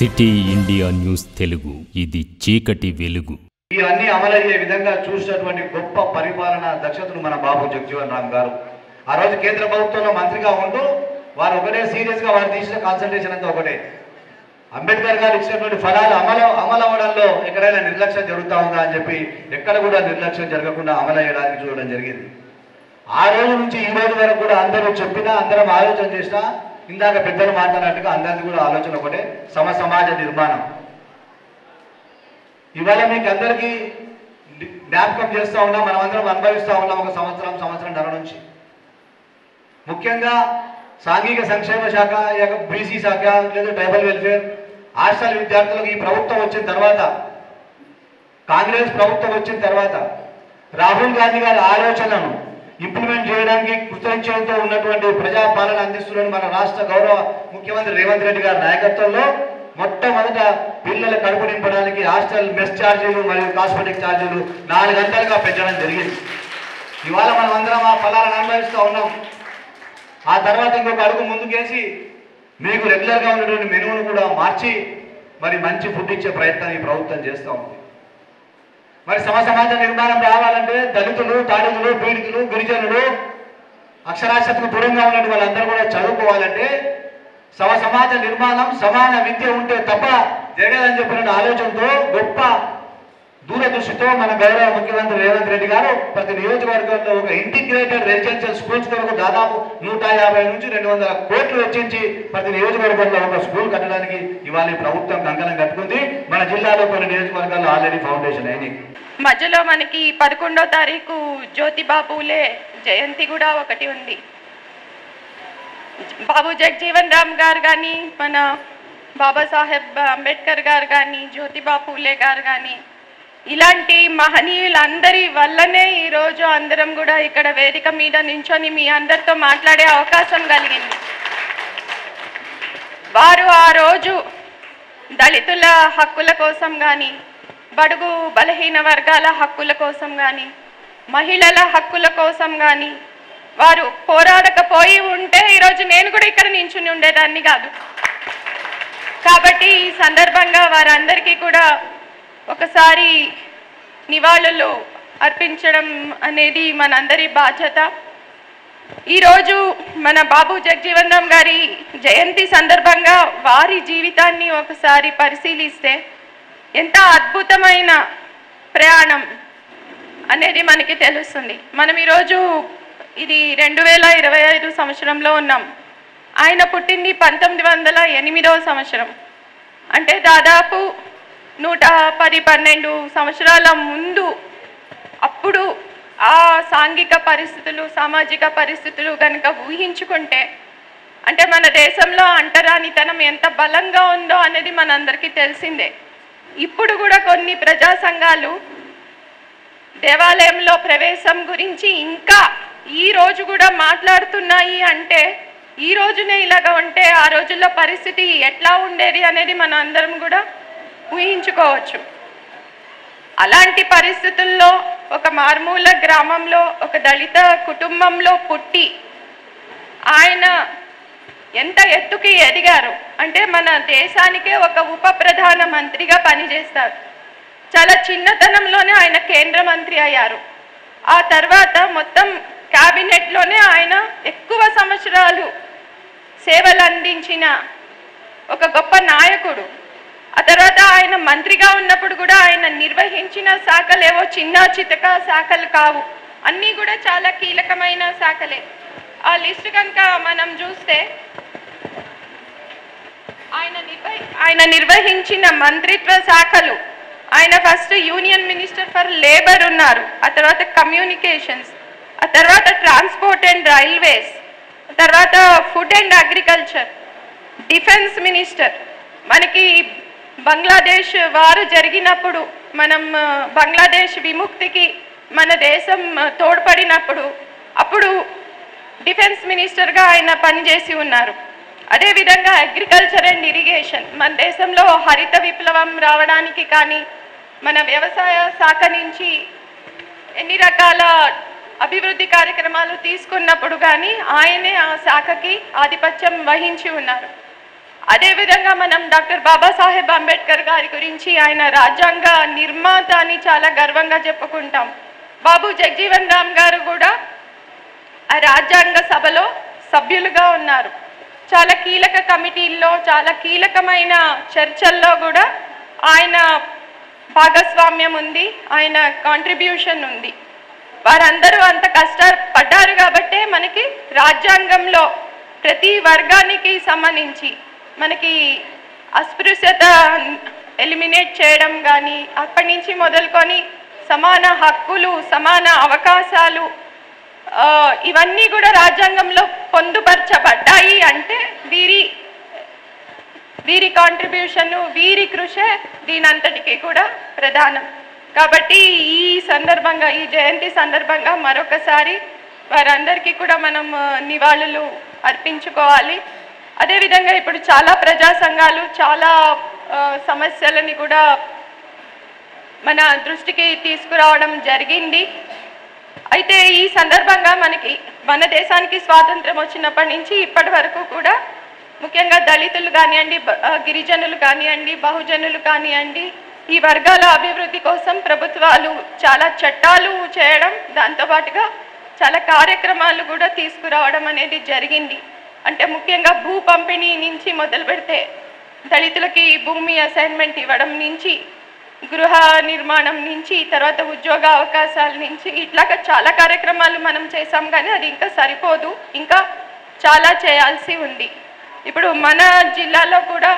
City India news Telugu, ఇది చీకటి వెలుగు. ఇవన్నీ అమలయ్యే విధంగా చూసినటువంటి గొప్ప పరిపాలన దక్షతను మన బాబు జగజీవన్ రామ్ గారు ఆ రోజు కేంద్ర ప్రభుత్వంలో మంత్రిగా ఉంటూ వారు ఒకటే సీరియస్గా వారు తీసిన కాన్సన్ట్రేషన్ అంతా ఒకటే. అంబేద్కర్ గారు ఇచ్చినటువంటి ఫలాలు అమలు అవ్వడంలో ఎక్కడైనా నిర్లక్ష్యం జరుగుతూ ఉందా అని చెప్పి ఎక్కడ కూడా నిర్లక్ష్యం జరగకుండా అమలయ్యడానికి చూడడం జరిగింది. ఆ రోజు నుంచి ఈ రోజు వరకు కూడా అందరూ చెప్పినా, అందరం ఆలోచన చేసినా, ఇందాక పెద్దలు మాట్లాడినట్టుగా అందరిది కూడా ఆలోచన ఒకటే, సమాజ నిర్మాణం. ఇవాళ మీకు అందరికీ జ్ఞాపకం చేస్తూ ఉన్నాం, మనమందరం అనుభవిస్తూ ఉన్నాం ఒక సంవత్సరం నుంచి. ముఖ్యంగా సాంఘిక సంక్షేమ శాఖ, బీసీ శాఖ లేదా ట్రైబల్ వెల్ఫేర్, హాస్టల్ విద్యార్థులకు ఈ ప్రభుత్వం వచ్చిన తర్వాత, కాంగ్రెస్ ప్రభుత్వం వచ్చిన తర్వాత రాహుల్ గాంధీ గారి ఆలోచనను ఇంప్లిమెంట్ చేయడానికి కృతజ్ఞతతో ఉన్నటువంటి ప్రజాపాలన అందిస్తున్న మన రాష్ట్ర గౌరవ ముఖ్యమంత్రి రేవంత్ రెడ్డి గారి నాయకత్వంలో మొట్టమొదట పిల్లల కడుపు నింపడానికి హాస్టల్ మెస్ ఛార్జీలు మరియు కాస్మెటిక్ ఛార్జీలు 4 గంటలుగా పెంచడం జరిగింది. ఇవాళ మనం అందరం ఆ ఫలాలను అనుభవిస్తూ ఉన్నాం. ఆ తర్వాత ఇంకొక అడుగు ముందుకేసి మీకు రెగ్యులర్గా ఉన్నటువంటి మెనువును కూడా మార్చి మరి మంచి ఫుడ్ ఇచ్చే ప్రయత్నం ఈ ప్రభుత్వం చేస్తూ ఉంది. మరి సమాజ నిర్మాణం రావాలంటే దళితులు, తాడితులు, పీడితులు, గిరిజనులు, అక్షరాస్యతకు దూరంగా ఉన్న వాళ్ళందరూ కూడా చదువుకోవాలంటే సమాజ నిర్మాణం, సమాన విద్య ఉంటే తప్ప జరగదని చెప్పిన ఆలోచనతో గొప్ప దూరదృష్టితో మన గౌరవ ముఖ్యమంత్రి రేవంత్ రెడ్డి గారు ప్రతి నియోజకవర్గంలో ఒక ఇంటిగ్రేటెడ్ రెసిడెన్షియల్ స్కూల్స్ కొరకు దాదాపు 150 నుంచి 200 కోట్లు వెచ్చించి ప్రతి నియోజకవర్గంలో ఒక స్కూల్ కట్టడానికి ఇవాళ ప్రభుత్వం కంకణం కట్టుకుంది. మన జిల్లాలో కొన్ని నియోజకవర్గాల్లో ఆల్రెడీ ఫౌండేషన్ అయినాయి. మధ్యలో మనకి 11వ తారీఖు జ్యోతిబా పూలే జయంతి కూడా ఒకటి ఉంది. బాబు జగజీవన్ రామ్ గారు కానీ, మన బాబాసాహెబ్ అంబేద్కర్ గారు కానీ, జ్యోతిబా పూలే గారు కానీ, ఇలాంటి మహనీయులందరి వల్లనే ఈరోజు అందరం కూడా ఇక్కడ వేదిక మీద నించొని మీ అందరితో మాట్లాడే అవకాశం కలిగింది. వారు ఆ రోజు దళితుల హక్కుల కోసం కానీ, బడుగు బలహీన వర్గాల హక్కుల కోసం కానీ, మహిళల హక్కుల కోసం కానీ వారు పోరాడకపోయి ఉంటే ఈరోజు నేను కూడా ఇక్కడ నించుని ఉండేదాన్ని కాదు. కాబట్టి ఈ సందర్భంగా వారందరికీ కూడా ఒకసారి నివాళులు అర్పించడం అనేది మనందరి బాధ్యత. ఈరోజు మన బాబు జగజీవన్ రామ్ గారి జయంతి సందర్భంగా వారి జీవితాన్ని ఒకసారి పరిశీలిస్తే ఎంత అద్భుతమైన ప్రయాణం అనేది మనకి తెలుస్తుంది. మనం ఈరోజు ఇది 2025 సంవత్సరంలో ఉన్నాం. ఆయన పుట్టింది 1908వ సంవత్సరం. అంటే దాదాపు 110-12 సంవత్సరాల ముందు. అప్పుడు ఆ సాంఘిక పరిస్థితులు, సామాజిక పరిస్థితులు కనుక ఊహించుకుంటే, అంటే మన దేశంలో అంటరానితనం ఎంత బలంగా ఉందో అనేది మనందరికీ తెలిసిందే. ఇప్పుడు కూడా కొన్ని ప్రజా సంఘాలు దేవాలయంలో ప్రవేశం గురించి ఇంకా ఈ రోజు కూడా మాట్లాడుతున్నాయి. అంటే ఈ రోజునే ఇలాగా ఉంటే ఆ రోజుల్లో పరిస్థితి ఎట్లా ఉండేది అనేది మనం అందరం కూడా ఊహించుకోవచ్చు. అలాంటి పరిస్థితుల్లో ఒక మారుమూల గ్రామంలో ఒక దళిత కుటుంబంలో పుట్టి ఆయన ఎంత ఎత్తుకి ఎదిగారు అంటే మన దేశానికే ఒక ఉప ప్రధాన మంత్రిగా పనిచేస్తారు. చాలా చిన్నతనంలోనే ఆయన కేంద్ర మంత్రి అయ్యారు. ఆ తర్వాత మొత్తం క్యాబినెట్లోనే ఆయన ఎక్కువ సంవత్సరాలు సేవలు అందించిన ఒక గొప్ప నాయకుడు. ఆ తర్వాత ఆయన మంత్రిగా ఉన్నప్పుడు కూడా ఆయన నిర్వహించిన శాఖలు ఏవో చిన్న చితక శాఖలు కావు, అన్నీ కూడా చాలా కీలకమైన శాఖలే. ఆ లిస్టు కనుక మనం చూస్తే ఆయన నిర్వహించిన మంత్రిత్వ శాఖలు, ఆయన first union minister for labour ఉన్నారు, ఆ తర్వాత కమ్యూనికేషన్స్, ఆ తర్వాత ట్రాన్స్పోర్ట్ అండ్ రైల్వేస్, ఆ తర్వాత food and agriculture, defence minister. మనకి బంగ్లాదేశ్ వారు జరిగినప్పుడు, మనం బంగ్లాదేశ్ విముక్తికి మన దేశం తోడ్పడినప్పుడు అప్పుడు డిఫెన్స్ మినిస్టర్గా ఆయన పనిచేసి ఉన్నారు. అదేవిధంగా అగ్రికల్చర్ అండ్ ఇరిగేషన్, మన దేశంలో హరిత విప్లవం రావడానికి కానీ, మన వ్యవసాయ శాఖ నుంచి ఎన్ని రకాల అభివృద్ధి కార్యక్రమాలు తీసుకున్నప్పుడు కానీ ఆయనే ఆ శాఖకి ఆధిపత్యం వహించి ఉన్నారు. అదేవిధంగా మనం డాక్టర్ బాబాసాహెబ్ అంబేద్కర్ గారి గురించి ఆయన రాజ్యాంగ నిర్మాత అని చాలా గర్వంగా చెప్పుకుంటాం. బాబు జగజీవన్ రామ్ గారు కూడా ఆ రాజ్యాంగ సభలో సభ్యులుగా ఉన్నారు. చాలా కీలక కమిటీల్లో, చాలా కీలకమైన చర్చల్లో కూడా ఆయన భాగస్వామ్యం ఉంది, ఆయన కాంట్రిబ్యూషన్ ఉంది. వారందరూ అంత కష్టపడ్డారు కాబట్టే మనకి రాజ్యాంగంలో ప్రతి వర్గానికి సంబంధించి మనకి అస్పృశ్యత ఎలిమినేట్ చేయడం కానీ, అక్కడి నుంచి మొదలుకొని సమాన హక్కులు, సమాన అవకాశాలు, ఇవన్నీ కూడా రాజ్యాంగంలో పొందుపరచబడ్డాయి. అంటే వీరి కాంట్రిబ్యూషన్, వీరి కృషే దీనంతటికీ కూడా ప్రధానం. కాబట్టి ఈ సందర్భంగా, ఈ జయంతి సందర్భంగా మరొకసారి వారందరికీ కూడా మనం నివాళులు అర్పించుకోవాలి. అదేవిధంగా ఇప్పుడు చాలా ప్రజా సంఘాలు చాలా సమస్యలని కూడా మన దృష్టికి తీసుకురావడం జరిగింది. అయితే ఈ సందర్భంగా మన దేశానికి స్వాతంత్రం వచ్చినప్పటి నుంచి ఇప్పటి వరకు కూడా ముఖ్యంగా దళితులు కానివ్వండి, గిరిజనులు కానివ్వండి, బహుజనులు కానివ్వండి, ఈ వర్గాల అభివృద్ధి కోసం ప్రభుత్వాలు చాలా చట్టాలు చేయడం, దాంతోపాటుగా చాలా కార్యక్రమాలు కూడా తీసుకురావడం అనేది జరిగింది. అంటే ముఖ్యంగా భూ పంపిణీ నుంచి మొదలు పెడితే దళితులకి భూమి అసైన్మెంట్ ఇవ్వడం నుంచి, గృహ నిర్మాణం నుంచి, తర్వాత ఉద్యోగ అవకాశాల నుంచి, ఇట్లాగా చాలా కార్యక్రమాలు మనం చేసాం. కానీ అది ఇంకా సరిపోదు, ఇంకా చాలా చేయాల్సి ఉంది. ఇప్పుడు మన జిల్లాలో కూడా